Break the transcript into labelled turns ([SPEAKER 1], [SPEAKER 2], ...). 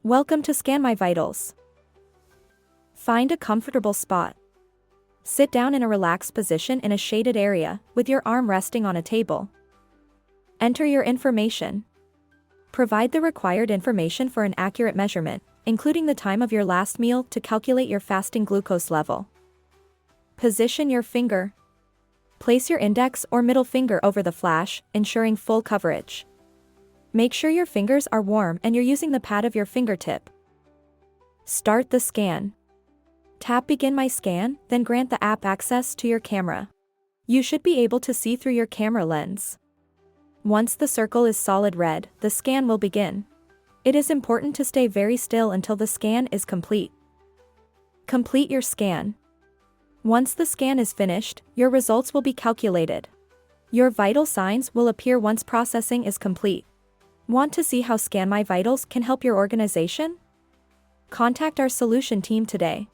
[SPEAKER 1] Welcome to ScanMyVitals. Find a comfortable spot. Sit down in a relaxed position in a shaded area, with your arm resting on a table. Enter your information. Provide the required information for an accurate measurement, including the time of your last meal to calculate your fasting glucose level. Position your finger. Place your index or middle finger over the flash, ensuring full coverage. Make sure your fingers are warm and you're using the pad of your fingertip. Start the scan. Tap Begin My Scan, then grant the app access to your camera. You should be able to see through your camera lens. Once the circle is solid red, the scan will begin. It is important to stay very still until the scan is complete. Complete your scan. Once the scan is finished, your results will be calculated. Your vital signs will appear once processing is complete. Want to see how ScanMyVitals can help your organization? Contact our solution team today.